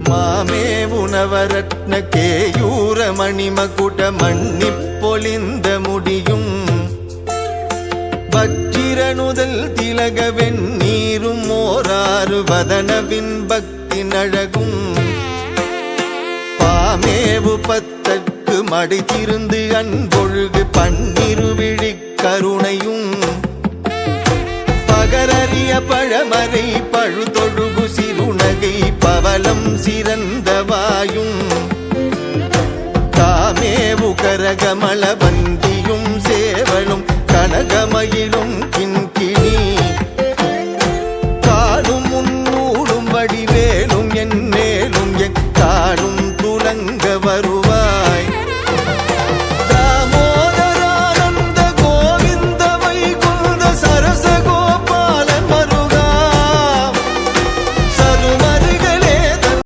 மாமேவுணவரத்ன கேயூர மணிமகுட மன்னிப் பொலிந்த முடியும் வச்சிரனுதல் திலக வெண்ணீரும் ஓராறு வதனவின் பக்தி நழகும் பாமேவு பத்தற்கு மடித்திருந்து அன்பொழுகு பன்னிருவிழி கருணையும் பகரறிய பழமறை பழுதொழுகு சிறுநகை பவலம் சிறந்தவாயும் தாமேவு கரகமள